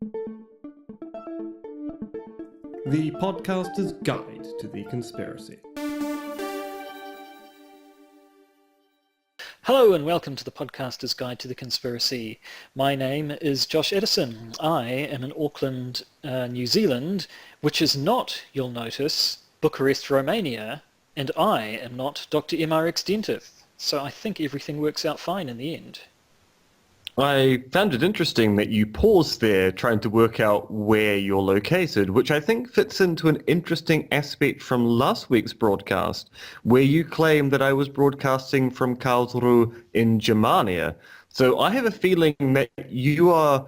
The Podcaster's Guide to the Conspiracy. Hello and welcome to the Podcaster's Guide to the Conspiracy. My name is Josh Edison. I am in Auckland, New Zealand, which is not, you'll notice, Bucharest, Romania, and I am not Dr. MRX Dentith. So I think everything works out fine in the end. I found it interesting that you paused there trying to work out where you're located, which I think fits into an interesting aspect from last week's broadcast, where you claimed that I was broadcasting from Karlsruhe in Germania. So I have a feeling that you are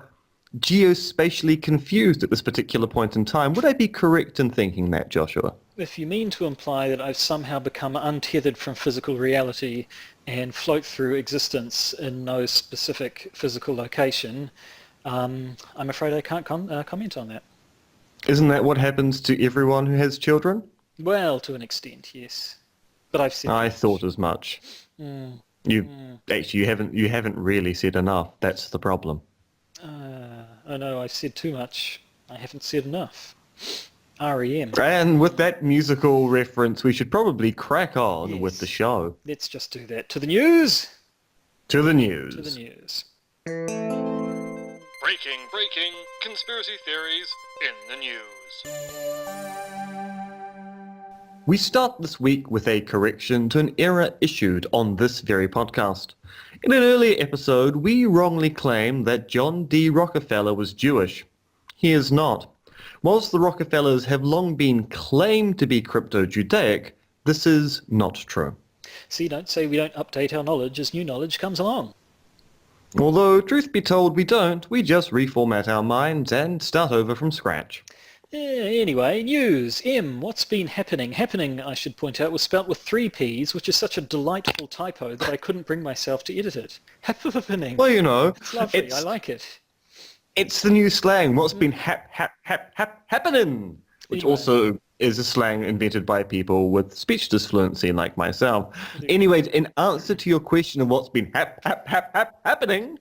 geospatially confused at this particular point in time. Would I be correct in thinking that, Joshua? If you mean to imply that I've somehow become untethered from physical reality and float through existence in no specific physical location, I'm afraid I can't comment on that. Isn't that what happens to everyone who has children? Well, to an extent, yes. But I've said I much. thought as much. Actually, you haven't really said enough. That's the problem. Oh no, I've said too much. I haven't said enough. REM. And with that musical reference, we should probably crack on Yes. with the show. Let's just do that. To the news! To the news. To the news. Breaking conspiracy theories in the news. We start this week with a correction to an error issued on this very podcast. In an earlier episode, we wrongly claimed that John D. Rockefeller was Jewish. He is not. Whilst the Rockefellers have long been claimed to be crypto-Judaic, this is not true. See, don't say we don't update our knowledge as new knowledge comes along. Although, truth be told, we don't. We just reformat our minds and start over from scratch. Anyway, news. What's been happening? Happening, I should point out, was spelt with 3 P's, which is such a delightful typo that I couldn't bring myself to edit it. Happening. Well, you know, It's lovely. I like it. it's the new slang. What's been happening? Which Anyway. also is a slang invented by people with speech disfluency like myself. Anyways, in answer to your question of what's been happening,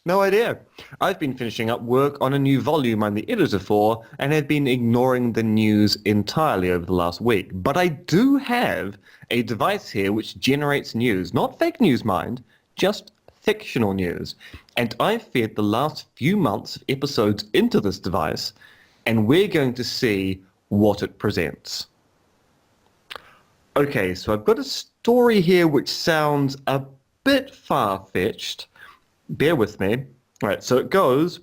no idea. I've been finishing up work on a new volume I'm the editor for and have been ignoring the news entirely over the last week. But I do have a device here which generates news. Not fake news, mind, just fictional news. And I've fed the last few months of episodes into this device, and we're going to see what it presents. Okay, so I've got a story here which sounds a bit far-fetched. Bear with me. Right, so it goes,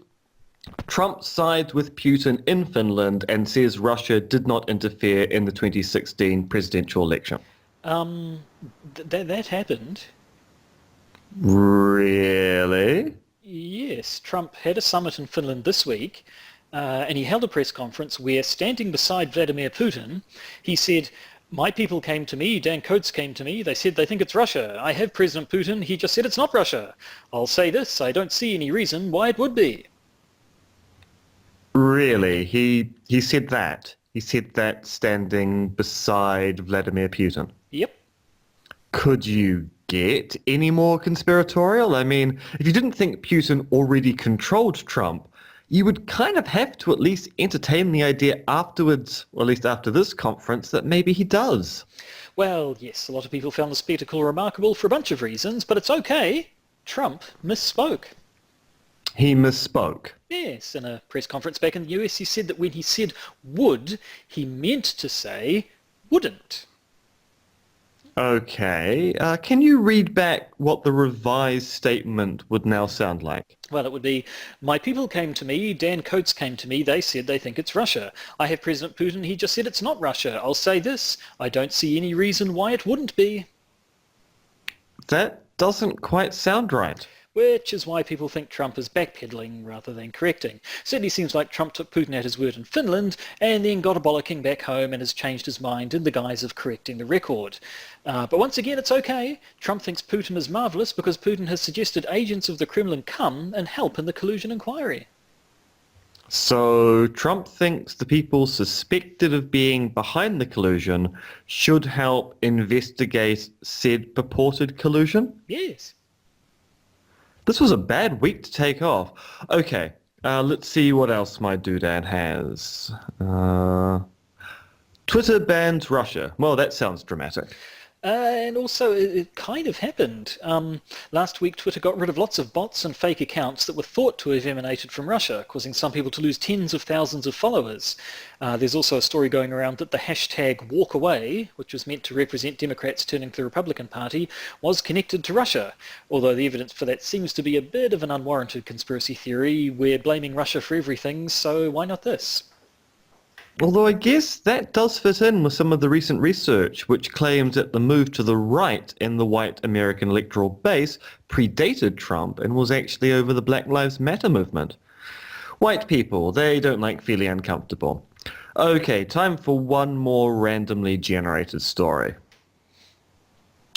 Trump sides with Putin in Finland and says Russia did not interfere in the 2016 presidential election. That happened. Really? Yes, Trump had a summit in Finland this week, and he held a press conference where, standing beside Vladimir Putin, he said, "My people came to me, Dan Coates came to me, they said they think it's Russia. I have President Putin, he just said it's not Russia. I'll say this, I don't see any reason why it would be." Really? He said that? He said that standing beside Vladimir Putin? Yep. Could you get any more conspiratorial? I mean, if you didn't think Putin already controlled Trump, you would kind of have to at least entertain the idea afterwards, or at least after this conference, that maybe he does. Well, yes, a lot of people found the spectacle remarkable for a bunch of reasons, but it's okay. Trump misspoke. He misspoke. Yes, in a press conference back in the US, he said that when he said would, he meant to say wouldn't. Okay. Can you read back what the revised statement would now sound like? Well, it would be, "My people came to me, Dan Coates came to me, they said they think it's Russia. I have President Putin, he just said it's not Russia. I'll say this, I don't see any reason why it wouldn't be." That doesn't quite sound right. Which is why people think Trump is backpedaling rather than correcting. Certainly seems like Trump took Putin at his word in Finland and then got a bollocking back home and has changed his mind in the guise of correcting the record. But once again, it's okay. Trump thinks Putin is marvellous because Putin has suggested agents of the Kremlin come and help in the collusion inquiry. So Trump thinks the people suspected of being behind the collusion should help investigate said purported collusion? Yes. This was a bad week to take off. Okay, Let's see what else my doodad has. Twitter bans Russia. Well, that sounds dramatic. And also, it kind of happened. Last week, Twitter got rid of lots of bots and fake accounts that were thought to have emanated from Russia, causing some people to lose tens of thousands of followers. There's also a story going around that the hashtag #WalkAway, which was meant to represent Democrats turning to the Republican Party, was connected to Russia, although the evidence for that seems to be a bit of an unwarranted conspiracy theory. We're blaming Russia for everything, so why not this? Although I guess that does fit in with some of the recent research, which claims that the move to the right in the white American electoral base predated Trump and was actually over the Black Lives Matter movement. White people, they don't like feeling uncomfortable. Okay, time for one more randomly generated story.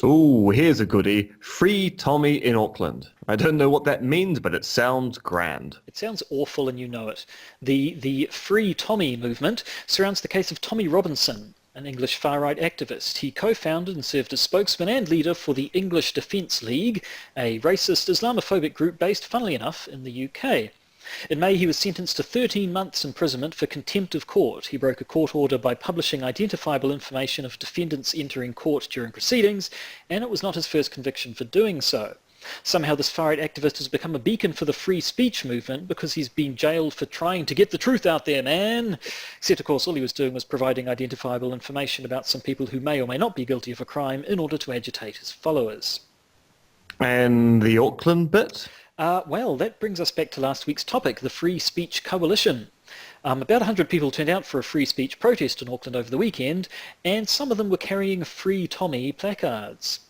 Ooh, here's a goodie. Free Tommy in Auckland. I don't know what that means, but it sounds grand. It sounds awful and you know it. The Free Tommy movement surrounds the case of Tommy Robinson, an English far-right activist. He co-founded and served as spokesman and leader for the English Defence League, a racist Islamophobic group based, funnily enough, in the UK. In May, he was sentenced to 13 months imprisonment for contempt of court. He broke a court order by publishing identifiable information of defendants entering court during proceedings, and it was not his first conviction for doing so. Somehow this far-right activist has become a beacon for the free speech movement because he's been jailed for trying to get the truth out there, man. Except, of course, all he was doing was providing identifiable information about some people who may or may not be guilty of a crime in order to agitate his followers. And the Auckland bit? Well, that brings us back to last week's topic, the Free Speech Coalition. About 100 people turned out for a free speech protest in Auckland over the weekend, and some of them were carrying Free Tommy placards.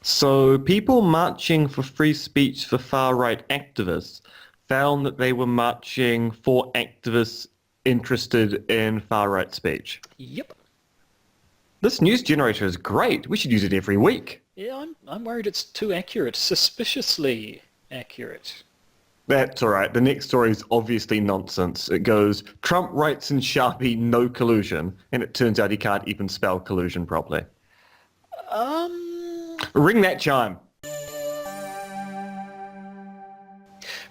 So people marching for free speech for far-right activists found that they were marching for activists interested in far-right speech. Yep. This news generator is great. We should use it every week. Yeah, I'm worried it's too accurate, suspiciously accurate. That's all right. The next story is obviously nonsense. It goes, Trump writes in Sharpie, no collusion, and it turns out he can't even spell collusion properly. Ring that chime.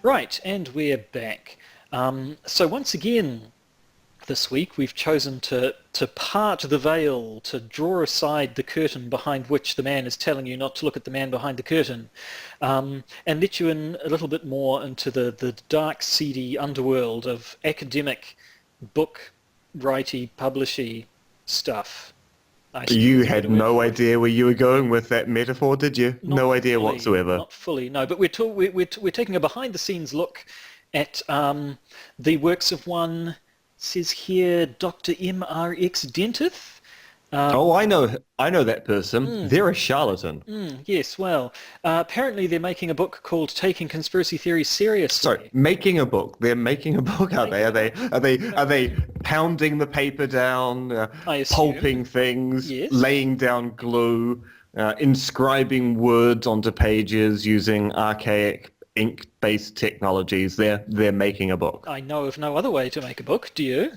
Right, and we're back. So once again, this week we've chosen to part the veil, to draw aside the curtain behind which the man is telling you not to look at the man behind the curtain, and let you in a little bit more into the dark, seedy underworld of academic, book, writey, publishy stuff. You had no idea where you were going with that metaphor, did you? No idea fully, whatsoever. Not fully, no. But we're taking a behind-the-scenes look at the works of one, says here, Dr. M.R.X. Dentith. I know that person. They're a charlatan. Yes, well, apparently they're making a book called Taking Conspiracy Theories Seriously. Sorry, making a book. They're making a book, are they? Are they pounding the paper down, pulping things, Yes. laying down glue, inscribing words onto pages using archaic ink-based technologies? They're making a book. I know of no other way to make a book, do you?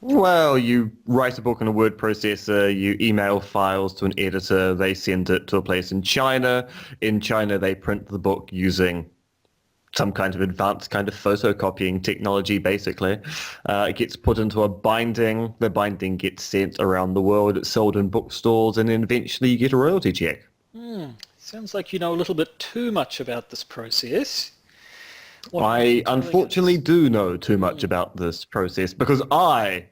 Well, you write a book in a word processor, you email files to an editor, they send it to a place in China. In China, they print the book using some kind of advanced kind of photocopying technology, basically. It gets put into a binding. The binding gets sent around the world. It's sold in bookstores, and then eventually you get a royalty check. Sounds like you know a little bit too much about this process. I unfortunately do know too much about this process because I,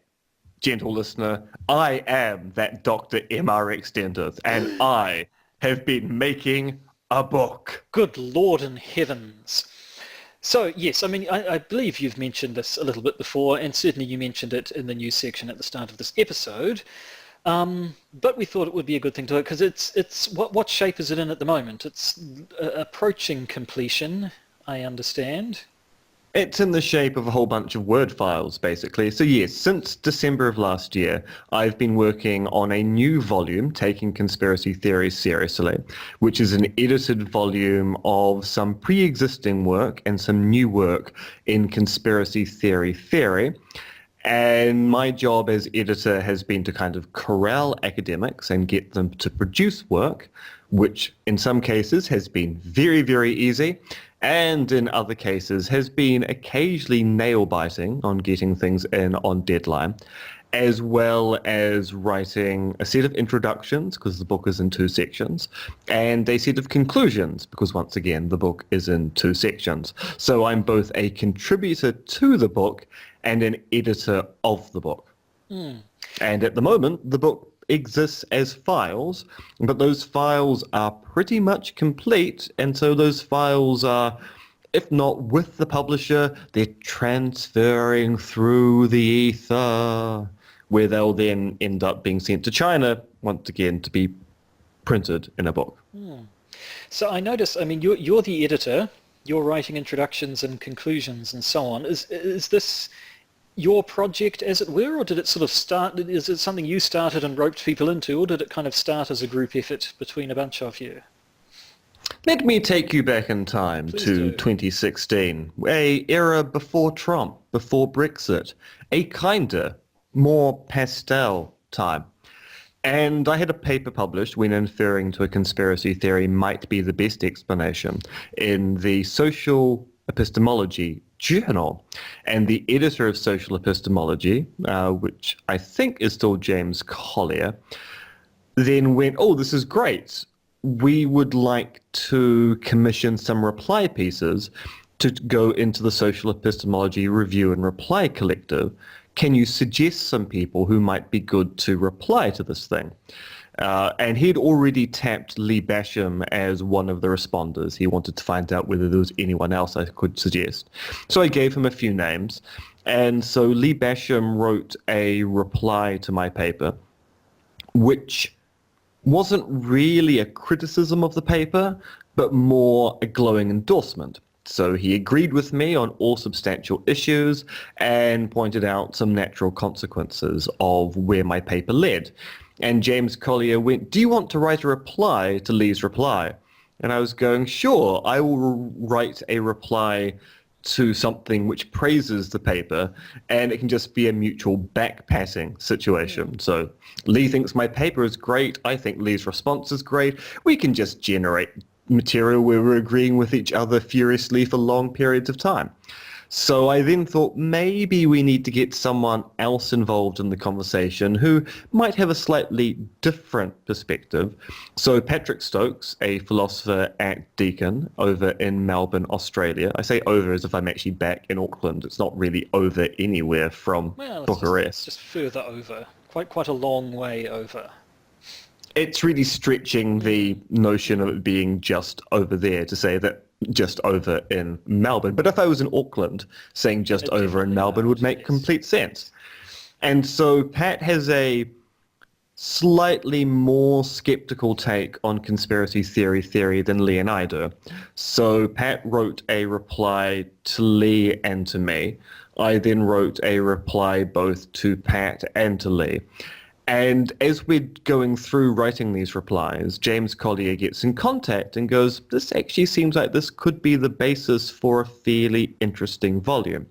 gentle listener, I am that Dr. M.R.X. Dentith, and I have been making a book. Good Lord in heavens. So, yes, I mean, I believe you've mentioned this a little bit before, and certainly you mentioned it in the news section at the start of this episode. But we thought it would be a good thing to do because it's what shape is it in at the moment? It's approaching completion, I understand. It's in the shape of a whole bunch of Word files, basically. So yes, since December of last year, I've been working on a new volume, Taking Conspiracy Theories Seriously, which is an edited volume of some pre-existing work and some new work in conspiracy theory. And my job as editor has been to kind of corral academics and get them to produce work, which in some cases has been very, very easy. and in other cases has been occasionally nail-biting on getting things in on deadline, as well as writing a set of introductions, because the book is in 2 sections, and a set of conclusions, because once again, the book is in 2 sections. So I'm both a contributor to the book and an editor of the book. And at the moment, the book exists as files, but those files are pretty much complete, and so those files are, if not with the publisher, they're transferring through the ether, where they'll then end up being sent to China, once again, to be printed in a book. So I notice, I mean, you're the editor, you're writing introductions and conclusions and so on. Is this your project, as it were, or did it sort of start, is it something you started and roped people into, or did it kind of start as a group effort between a bunch of you? Let me take you back in time to 2016, a era before Trump, before Brexit, a kinder, more pastel time. And I had a paper published when inferring to a conspiracy theory might be the best explanation in the Social Epistemology Journal. And the editor of Social Epistemology, which I think is still James Collier, then went, oh, this is great. We would like to commission some reply pieces to go into the Social Epistemology Review and Reply Collective. Can you suggest some people who might be good to reply to this thing? And he'd already tapped Lee Basham as one of the responders. He wanted to find out whether there was anyone else I could suggest. So I gave him a few names. And so Lee Basham wrote a reply to my paper, which wasn't really a criticism of the paper, but more a glowing endorsement. So he agreed with me on all substantial issues and pointed out some natural consequences of where my paper led. And James Collier went, do you want to write a reply to Lee's reply? And I was going, sure, I will write a reply to something which praises the paper, and it can just be a mutual back-patting situation. So Lee thinks my paper is great, I think Lee's response is great. We can just generate material where we're agreeing with each other furiously for long periods of time. So I then thought maybe we need to get someone else involved in the conversation who might have a slightly different perspective. So Patrick Stokes, a philosopher at Deakin over in Melbourne, Australia. I say over as if I'm actually back in Auckland. It's not really over anywhere from Bucharest. Just further over, quite a long way over. It's really stretching the notion of it being just over there to say that just over in Melbourne. But if I was in Auckland, saying just over in Melbourne would make complete sense. And so Pat has a slightly more skeptical take on conspiracy theory than Lee and I do. So Pat wrote a reply to Lee and to me. I then wrote a reply both to Pat and to Lee. And as we're going through writing these replies, James Collier gets in contact and goes, this actually seems like this could be the basis for a fairly interesting volume.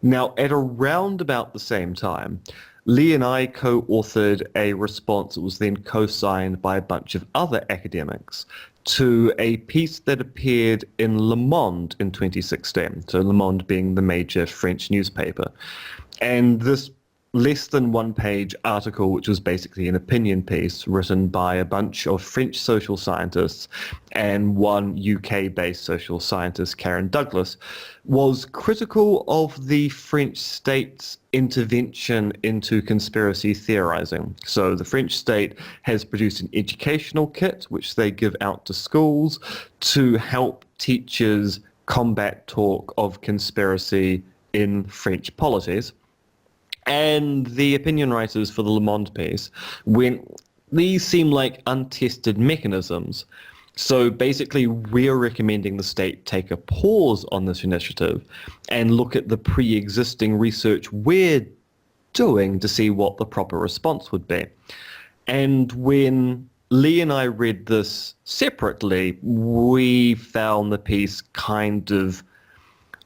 Now, at around about the same time, Lee and I co-authored a response that was then co-signed by a bunch of other academics to a piece that appeared in Le Monde in 2016. So Le Monde being the major French newspaper. And this less than one-page article, which was basically an opinion piece written by a bunch of French social scientists and one UK-based social scientist, Karen Douglas, was critical of the French state's intervention into conspiracy theorizing. So the French state has produced an educational kit, which they give out to schools to help teachers combat talk of conspiracy in French polities. And the opinion writers for the Le Monde piece went, these seem like untested mechanisms. So basically, we're recommending the state take a pause on this initiative and look at the pre-existing research we're doing to see what the proper response would be. And when Lee and I read this separately, we found the piece kind of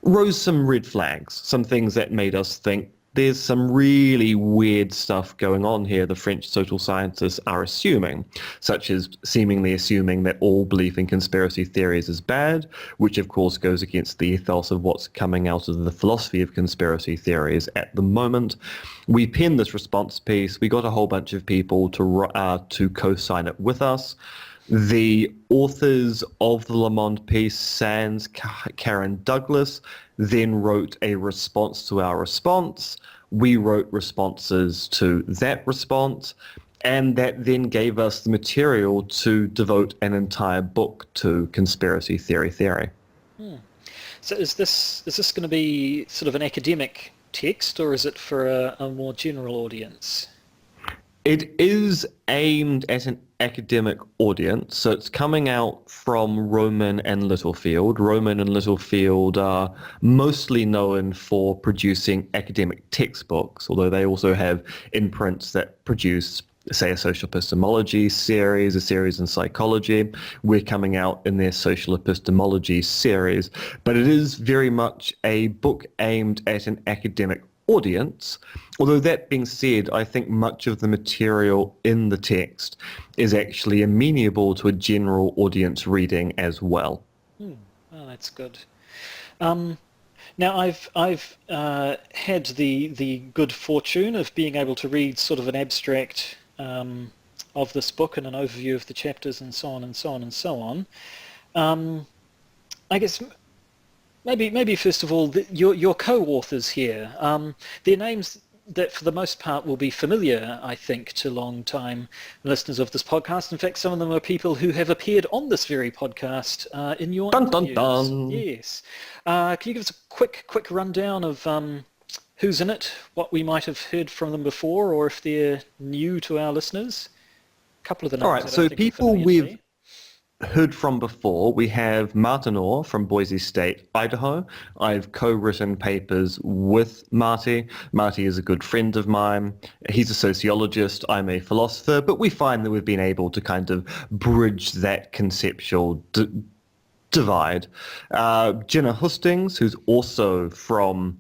rose some red flags, some things that made us think, there's some really weird stuff going on here the French social scientists are assuming, such as seemingly assuming that all belief in conspiracy theories is bad, which of course goes against the ethos of what's coming out of the philosophy of conspiracy theories at the moment. We penned this response piece. We got a whole bunch of people to co-sign it with us. The authors of the Le Monde piece, Sands, Karen Douglas, then wrote a response to our response. We wrote responses to that response, and that then gave us the material to devote an entire book to conspiracy theory. So is this going to be sort of an academic text, or is it for a more general audience? It is aimed at an academic audience, so it's coming out from Rowman and Littlefield. Rowman and Littlefield are mostly known for producing academic textbooks, although they also have imprints that produce, say, a social epistemology series, a series in psychology. We're coming out in their social epistemology series, but it is very much a book aimed at an academic audience. Although that being said, I think much of the material in the text is actually amenable to a general audience reading as well. Oh, that's good. Now, I've had the good fortune of being able to read sort of an abstract of this book and an overview of the chapters and so on and so on and so on. I guess maybe first of all, your co-authors here, their names that for the most part will be familiar, I think, to long-time listeners of this podcast. In fact, some of them are people who have appeared on this very podcast in your interviews. Dun, dun. Yes. Can you give us a quick rundown of who's in it, what we might have heard from them before, or if they're new to our listeners? A couple of the names. All right, so people we've heard from before, we have Martin Orr from Boise State, Idaho. I've co-written papers with Marty. Marty is a good friend of mine. He's a sociologist, I'm a philosopher, but we find that we've been able to kind of bridge that conceptual divide. Jenna Hustings, who's also from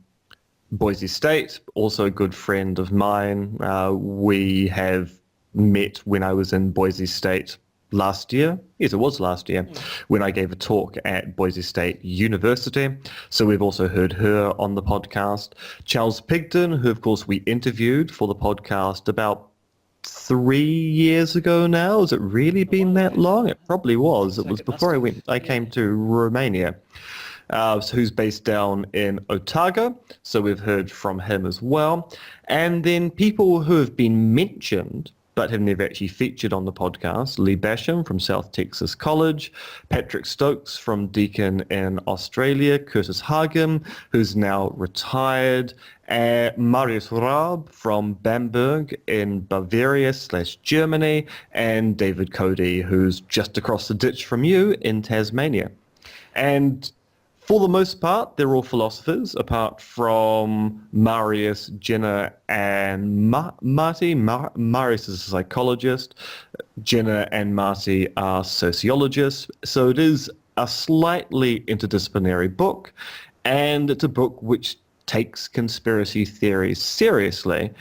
Boise State, also a good friend of mine. We have met when I was in Boise State last year. Yes, it was last year when I gave a talk at Boise State University. So we've also heard her on the podcast. Charles Pigden, who of course we interviewed for the podcast about 3 years ago now. Has it really been that long? It probably was. It was before I came to Romania. Who's based down in Otago. So we've heard from him as well. And then people who have been mentioned but have never actually featured on the podcast. Lee Basham from South Texas College, Patrick Stokes from Deakin in Australia, Curtis Hagen, who's now retired, Marius Raab from Bamberg in Bavaria/Germany, and David Cody, who's just across the ditch from you in Tasmania. And for the most part, they're all philosophers, apart from Marius, Jenna, and Marty. Marius is a psychologist. Jenna and Marty are sociologists. So it is a slightly interdisciplinary book, and it's a book which takes conspiracy theories seriously,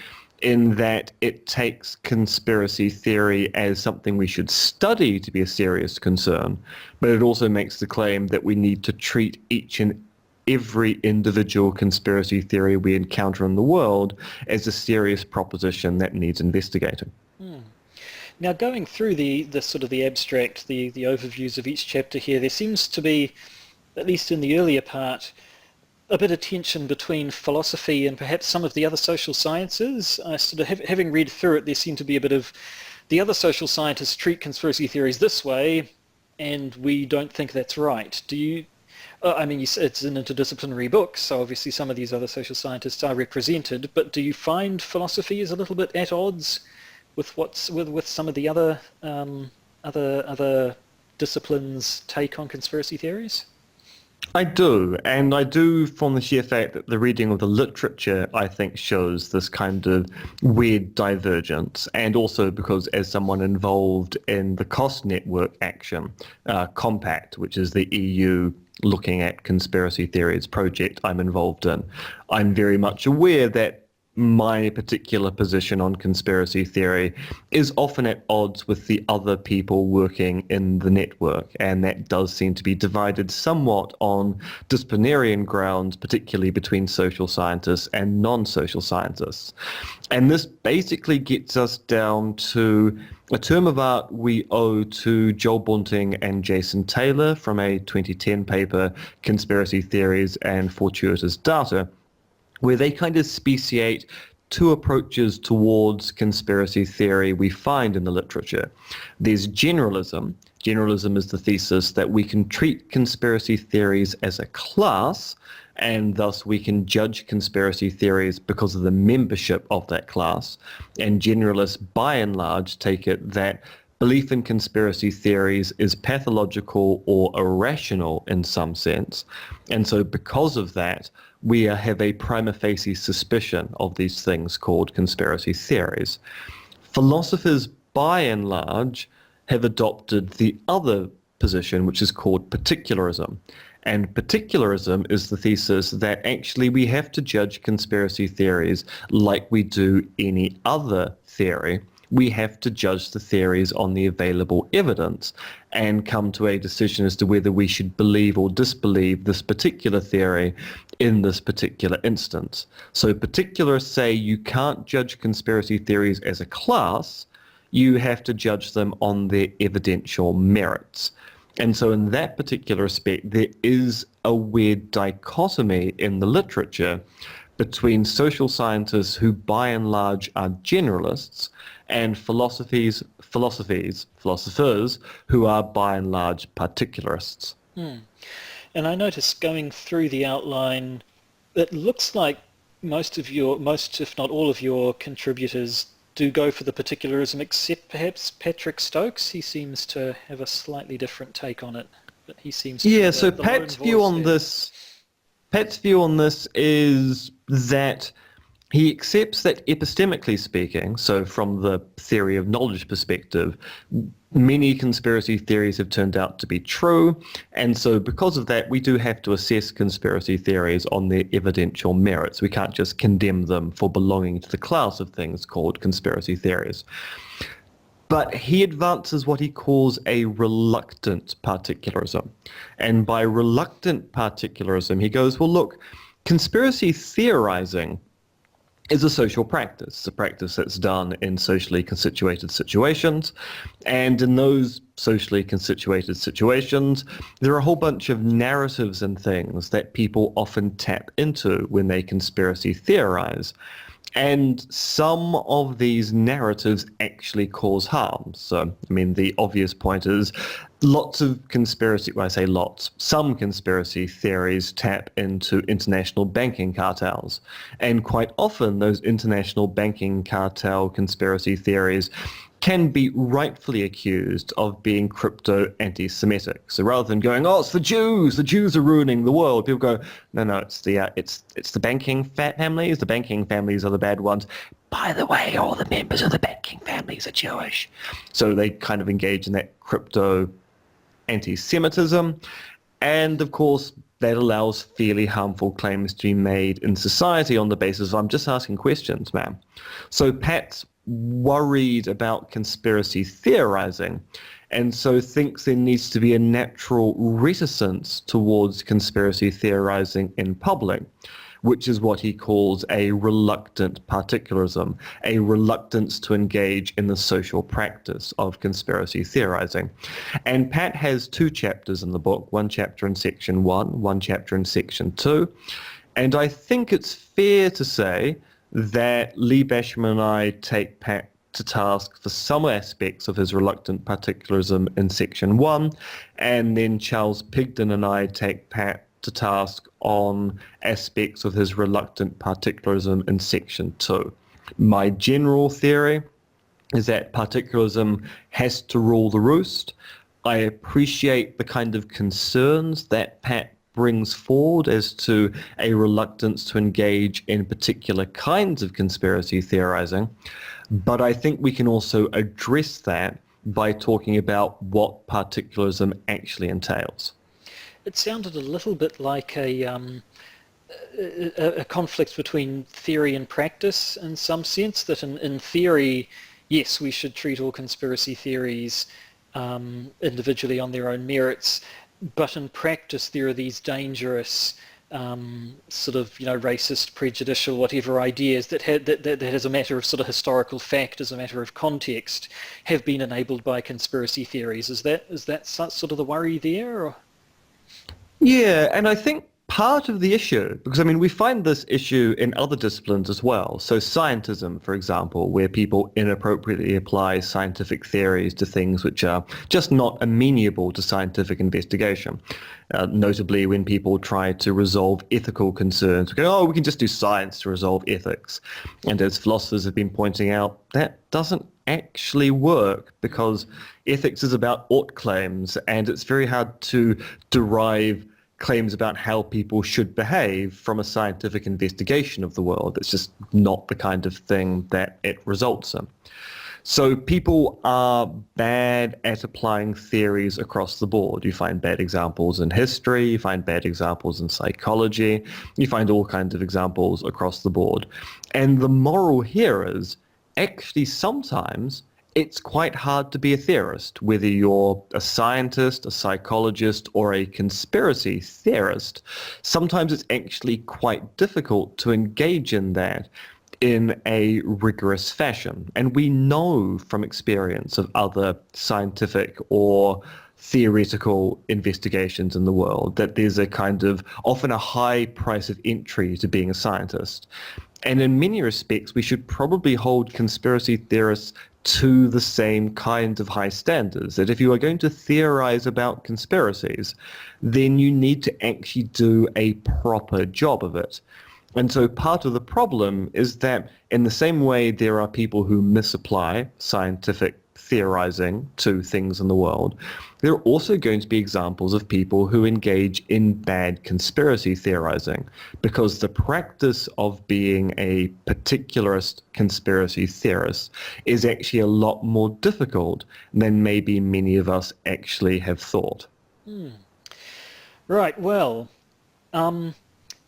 in that it takes conspiracy theory as something we should study to be a serious concern, but it also makes the claim that we need to treat each and every individual conspiracy theory we encounter in the world as a serious proposition that needs investigating. Now, going through the sort of the abstract, the overviews of each chapter here, there seems to be, at least in the earlier part, a bit of tension between philosophy and perhaps some of the other social sciences. Sort of having read through it, there seemed to be a bit of the other social scientists treat conspiracy theories this way, and we don't think that's right. Do you? I mean, it's an interdisciplinary book, so obviously some of these other social scientists are represented. But do you find philosophy is a little bit at odds with with some of the other other disciplines' take on conspiracy theories? I do, and I do from the sheer fact that the reading of the literature, I think, shows this kind of weird divergence, and also because as someone involved in the Cost Network Action Compact, which is the EU looking at conspiracy theories project I'm involved in, I'm very much aware that my particular position on conspiracy theory is often at odds with the other people working in the network, and that does seem to be divided somewhat on disciplinarian grounds, particularly between social scientists and non-social scientists. And this basically gets us down to a term of art we owe to Joel Bunting and Jason Taylor from a 2010 paper, Conspiracy Theories and Fortuitous Data, where they kind of speciate two approaches towards conspiracy theory we find in the literature. There's generalism. Generalism is the thesis that we can treat conspiracy theories as a class, and thus we can judge conspiracy theories because of the membership of that class. And generalists, by and large, take it that belief in conspiracy theories is pathological or irrational in some sense. And so because of that, we have a prima facie suspicion of these things called conspiracy theories. Philosophers, by and large, have adopted the other position, which is called particularism. And particularism is the thesis that actually we have to judge conspiracy theories like we do any other theory. We have to judge the theories on the available evidence and come to a decision as to whether we should believe or disbelieve this particular theory in this particular instance. So particularists say you can't judge conspiracy theories as a class, you have to judge them on their evidential merits. And so in that particular respect, there is a weird dichotomy in the literature between social scientists who by and large are generalists and philosophers who are by and large particularists. And I noticed going through the outline, it looks like most, if not all of your contributors do go for the particularism, except perhaps Patrick Stokes. He seems to have a slightly different take on it. But he seems to be so the Pat's lone view voice on there. Pat's view on this is that he accepts that epistemically speaking, so from the theory of knowledge perspective, many conspiracy theories have turned out to be true, and so because of that, we do have to assess conspiracy theories on their evidential merits. We can't just condemn them for belonging to the class of things called conspiracy theories. But he advances what he calls a reluctant particularism. And by reluctant particularism, he goes, well, look, conspiracy theorizing is a social practice. It's a practice that's done in socially constituted situations. And in those socially constituted situations, there are a whole bunch of narratives and things that people often tap into when they conspiracy theorize. And some of these narratives actually cause harm. So, I mean, the obvious point is some conspiracy theories tap into international banking cartels. And quite often those international banking cartel conspiracy theories can be rightfully accused of being crypto anti-Semitic. So rather than going, oh, it's the Jews are ruining the world, people go, no, it's the banking families. The banking families are the bad ones. By the way, all the members of the banking families are Jewish. So they kind of engage in that crypto anti-Semitism. And of course, that allows fairly harmful claims to be made in society on the basis of, I'm just asking questions, ma'am. So Pat's worried about conspiracy theorizing, and so thinks there needs to be a natural reticence towards conspiracy theorizing in public, which is what he calls a reluctant particularism, a reluctance to engage in the social practice of conspiracy theorizing. And Pat has two chapters in the book, one chapter in section 1, one chapter in section 2, and I think it's fair to say that Lee Basham and I take Pat to task for some aspects of his reluctant particularism in section 1, and then Charles Pigden and I take Pat to task on aspects of his reluctant particularism in section 2. My general theory is that particularism has to rule the roost. I appreciate the kind of concerns that Pat brings forward as to a reluctance to engage in particular kinds of conspiracy theorizing, but I think we can also address that by talking about what particularism actually entails. It sounded a little bit like a a conflict between theory and practice in some sense, that in theory, yes, we should treat all conspiracy theories individually on their own merits, but in practice there are these dangerous sort of, racist, prejudicial, whatever ideas that as a matter of sort of historical fact, as a matter of context, have been enabled by conspiracy theories. Is that sort of the worry there? Or? Yeah, and I think part of the issue, because I mean, we find this issue in other disciplines as well. So scientism, for example, where people inappropriately apply scientific theories to things which are just not amenable to scientific investigation. Notably, when people try to resolve ethical concerns, we go, oh, we can just do science to resolve ethics. And as philosophers have been pointing out, that doesn't actually work, because ethics is about ought claims, and it's very hard to derive claims about how people should behave from a scientific investigation of the world. It's just not the kind of thing that it results in. So people are bad at applying theories across the board. You find bad examples in history, you find bad examples in psychology, you find all kinds of examples across the board. And the moral here is, actually sometimes it's quite hard to be a theorist, whether you're a scientist, a psychologist, or a conspiracy theorist. Sometimes it's actually quite difficult to engage in that in a rigorous fashion. And we know from experience of other scientific or theoretical investigations in the world that there's a kind of often a high price of entry to being a scientist. And in many respects, we should probably hold conspiracy theorists to the same kind of high standards, that if you are going to theorize about conspiracies, then you need to actually do a proper job of it. And so part of the problem is that in the same way there are people who misapply scientific theorizing to things in the world, there are also going to be examples of people who engage in bad conspiracy theorizing, because the practice of being a particularist conspiracy theorist is actually a lot more difficult than maybe many of us actually have thought. Right, well,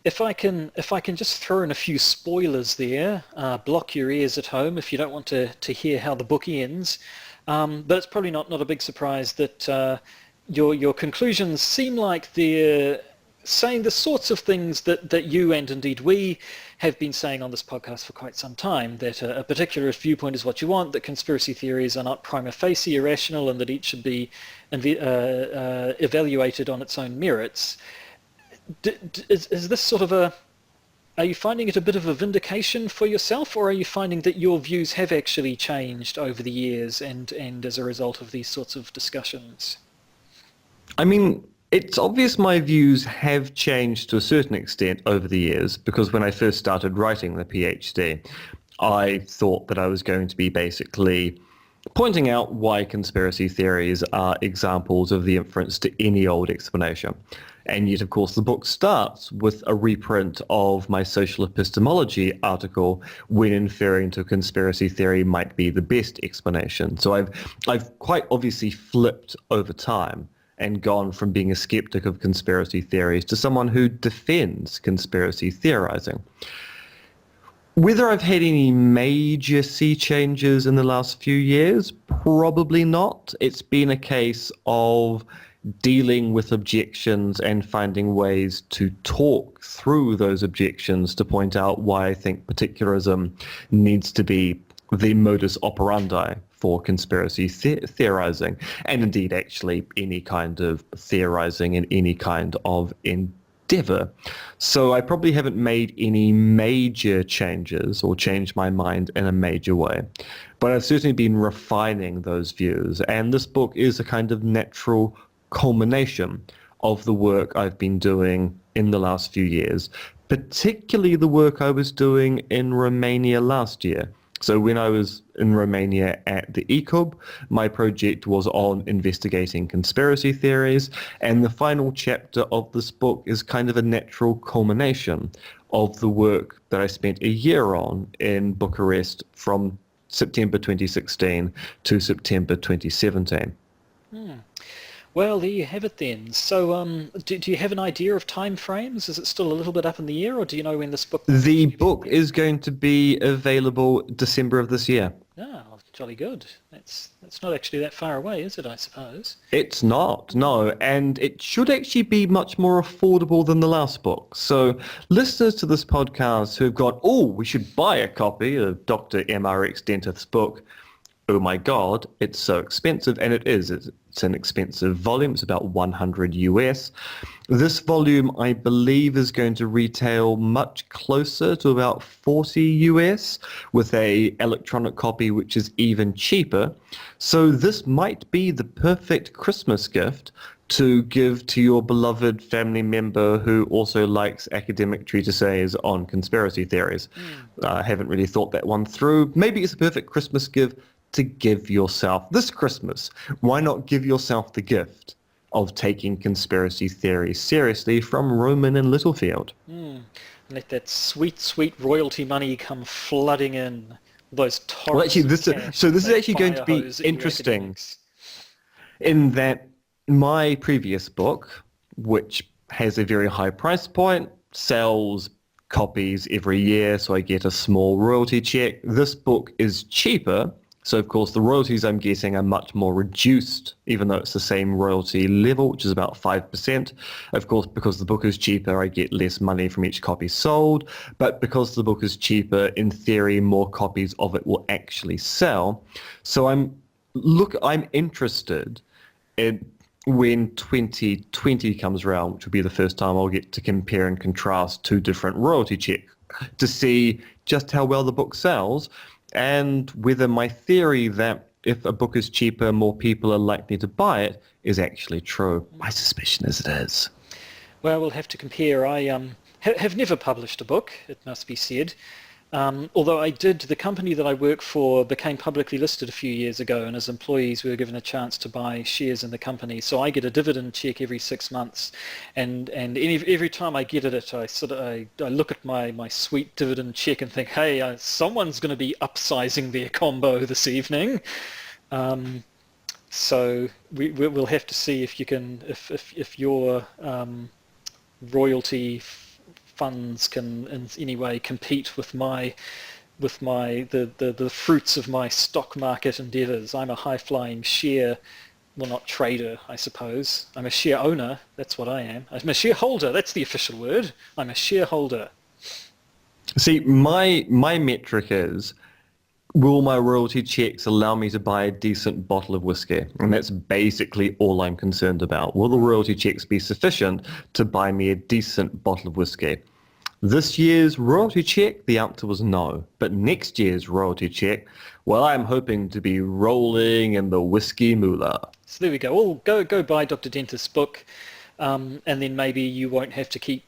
if I can just throw in a few spoilers there, block your ears at home if you don't want to hear how the book ends. But it's probably not a big surprise that your conclusions seem like they're saying the sorts of things that you and indeed we have been saying on this podcast for quite some time, that a particularist viewpoint is what you want, that conspiracy theories are not prima facie irrational, and that each should be evaluated on its own merits. Is this sort of are you finding it a bit of a vindication for yourself, or are you finding that your views have actually changed over the years and as a result of these sorts of discussions? I mean, it's obvious my views have changed to a certain extent over the years, because when I first started writing the PhD, I thought that I was going to be basically pointing out why conspiracy theories are examples of the inference to any old explanation. And yet, of course, the book starts with a reprint of my social epistemology article when inferring to a conspiracy theory might be the best explanation. So I've quite obviously flipped over time and gone from being a skeptic of conspiracy theories to someone who defends conspiracy theorizing. Whether I've had any major sea changes in the last few years, probably not. It's been a case of dealing with objections and finding ways to talk through those objections to point out why I think particularism needs to be the modus operandi for conspiracy theorizing, and indeed actually any kind of theorizing in any kind of endeavor. So I probably haven't made any major changes or changed my mind in a major way, but I've certainly been refining those views, and this book is a kind of natural culmination of the work I've been doing in the last few years, particularly the work I was doing in Romania last year. So when I was in Romania at the ECUB, my project was on investigating conspiracy theories, and the final chapter of this book is kind of a natural culmination of the work that I spent a year on in Bucharest from September 2016 to September 2017. Well, there you have it then. So, do you have an idea of time frames? Is it still a little bit up in the air, or do you know when this book... The book is going to be available December of this year. Oh, jolly good. That's not actually that far away, is it, I suppose? It's not, no, and it should actually be much more affordable than the last book. So listeners to this podcast who have gone, oh, we should buy a copy of Dr. MRX Dentith's book, oh my God, it's so expensive, and it is. It's an expensive volume. It's about 100 US. This volume, I believe, is going to retail much closer to about 40 US with a electronic copy which is even cheaper. So this might be the perfect Christmas gift to give to your beloved family member who also likes academic treatises on conspiracy theories. I haven't really thought that one through. Maybe it's a perfect Christmas gift to give yourself this Christmas. Why not give yourself the gift of taking conspiracy theories seriously from Roman and Littlefield? Let that sweet, sweet royalty money come flooding in. Those torrents Well, actually, this of cash is that actually going to fire be hose at your interesting academics. in that my previous book, which has a very high price point, sells copies every year, so I get a small royalty check. This book is cheaper. So, of course, the royalties I'm getting are much more reduced, even though it's the same royalty level, which is about 5%. Of course, because the book is cheaper, I get less money from each copy sold. But because the book is cheaper, in theory, more copies of it will actually sell. So I'm interested in when 2020 comes around, which will be the first time I'll get to compare and contrast two different royalty checks to see just how well the book sells, and whether my theory that if a book is cheaper, more people are likely to buy it is actually true. My suspicion is it is. Well, we'll have to compare. I have never published a book, it must be said. Although the company that I work for became publicly listed a few years ago, and as employees we were given a chance to buy shares in the company. So I get a dividend check every 6 months, and every time I get it, I look at my sweet dividend check and think, hey, someone's going to be upsizing their combo this evening. So we'll have to see if you can, if your royalty funds can in any way compete with the fruits of my stock market endeavours. I'm a high-flying share, well, not trader, I suppose. I'm a share owner. That's what I am. I'm a shareholder. That's the official word. I'm a shareholder. See, my metric is, will my royalty checks allow me to buy a decent bottle of whiskey? And that's basically all I'm concerned about. Will the royalty checks be sufficient to buy me a decent bottle of whiskey? This year's royalty check, the answer was no. But next year's royalty check, well, I'm hoping to be rolling in the whiskey moolah. So there we go. Well, go buy Dr. Dentith's book, and then maybe you won't have to keep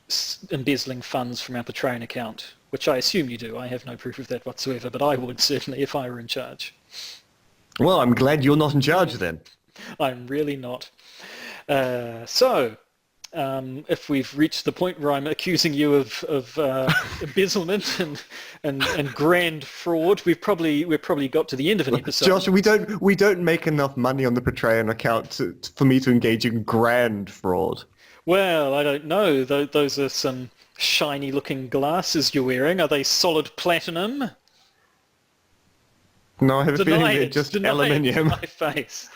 embezzling funds from our Patreon account, which I assume you do. I have no proof of that whatsoever, but I would certainly if I were in charge. Well, I'm glad you're not in charge then. I'm really not. If we've reached the point where I'm accusing you of embezzlement and grand fraud, we've probably got to the end of an episode. Josh, we don't make enough money on the Patreon account for me to engage in grand fraud. Well, I don't know. Those are some shiny-looking glasses you're wearing. Are they solid platinum? No, I have a feeling Deny they're it. just Deny it aluminium. to my face.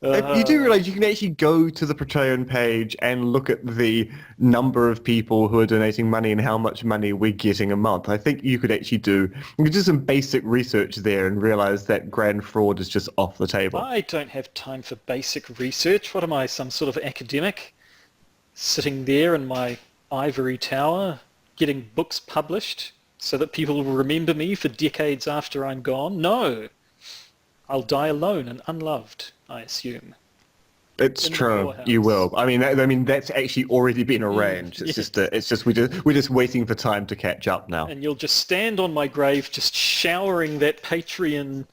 You do realise you can actually go to the Patreon page and look at the number of people who are donating money and how much money we're getting a month. I think you could do some basic research there and realise that grand fraud is just off the table. I don't have time for basic research. What am I, some sort of academic? Sitting there in my ivory tower, getting books published so that people will remember me for decades after I'm gone? No. I'll die alone and unloved, I assume. It's true. You will. I mean, that's actually already been arranged. It's just we're just waiting for time to catch up now. And you'll just stand on my grave, just showering that Patreon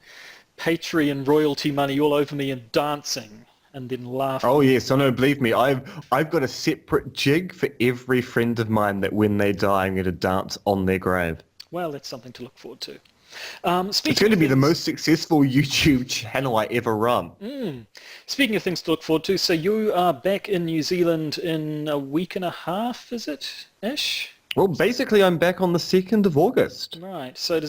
royalty money all over me and dancing, and then laughing. Oh yes, I know. Believe me, I've got a separate jig for every friend of mine that when they die, I'm going to dance on their grave. Well, that's something to look forward to. It's going to be the most successful YouTube channel I ever run. Speaking of things to look forward to, so you are back in New Zealand in a week and a half, is it, ish? Well, basically, I'm back on the 2nd of August. Right, so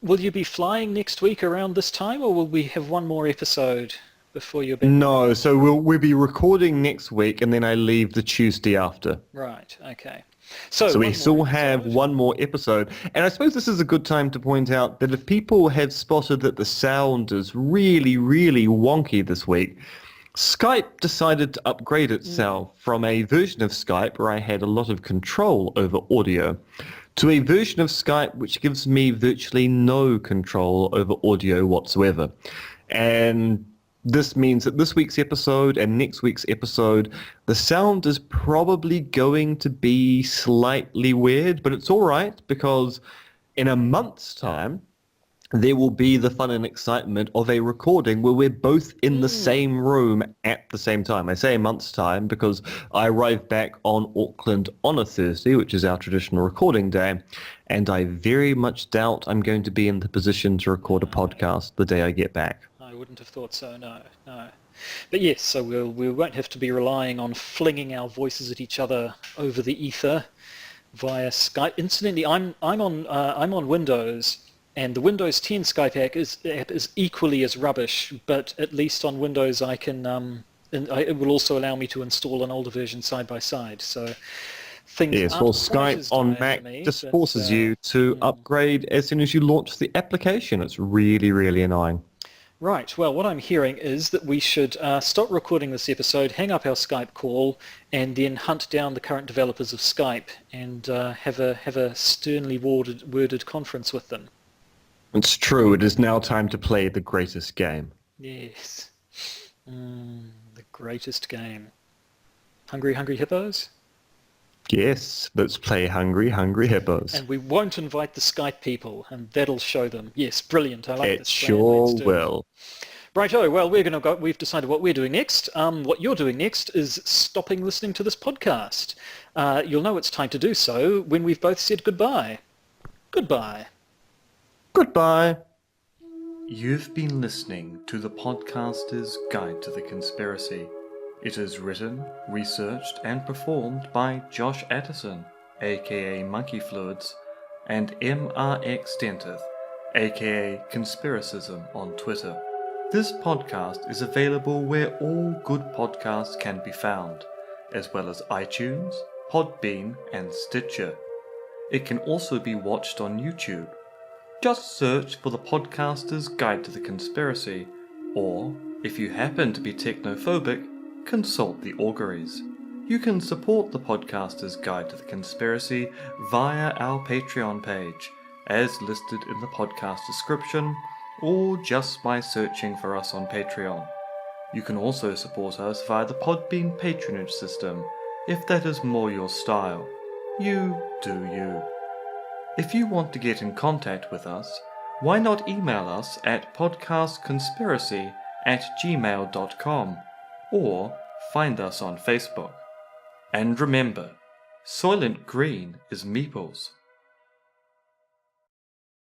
will you be flying next week around this time, or will we have one more episode before you're back? No, so we'll be recording next week, and then I leave the Tuesday after. Right, okay. So we still have one more episode. And I suppose this is a good time to point out that if people have spotted that the sound is really, really wonky this week, Skype decided to upgrade itself from a version of Skype where I had a lot of control over audio to a version of Skype which gives me virtually no control over audio whatsoever. And this means that this week's episode and next week's episode, the sound is probably going to be slightly weird, but it's all right because in a month's time, there will be the fun and excitement of a recording where we're both in the same room at the same time. I say a month's time because I arrive back on Auckland on a Thursday, which is our traditional recording day, and I very much doubt I'm going to be in the position to record a podcast the day I get back. I wouldn't have thought so, no. But yes, so we won't have to be relying on flinging our voices at each other over the ether via Skype. Incidentally, I'm on Windows, and the Windows 10 Skype app is equally as rubbish, but at least on Windows I can it will also allow me to install an older version side by side. So things Skype on Mac just forces you to upgrade as soon as you launch the application. It's really, really annoying. Right, well, what I'm hearing is that we should stop recording this episode, hang up our Skype call, and then hunt down the current developers of Skype and have a sternly worded conference with them. It's true. It is now time to play the greatest game. Yes. The greatest game. Hungry, Hungry Hippos? Yes, let's play Hungry, Hungry Hippos. And we won't invite the Skype people, and that'll show them. Yes, brilliant. I like this. It sure will. Righto, well, we've decided what we're doing next. What you're doing next is stopping listening to this podcast. You'll know it's time to do so when we've both said goodbye. Goodbye. Goodbye. You've been listening to the podcaster's Guide to the Conspiracy. It is written, researched, and performed by Josh Addison, aka Monkey Fluids, and MRX Dentith, aka Conspiracism on Twitter. This podcast is available where all good podcasts can be found, as well as iTunes, Podbean, and Stitcher. It can also be watched on YouTube. Just search for the podcaster's Guide to the Conspiracy, or, if you happen to be technophobic, consult the auguries. You can support the podcaster's Guide to the Conspiracy via our Patreon page, as listed in the podcast description, or just by searching for us on Patreon. You can also support us via the Podbean patronage system, if that is more your style. You do you. If you want to get in contact with us, why not email us at podcastconspiracy@gmail.com or find us on Facebook. And remember, Soylent Green is Meeples.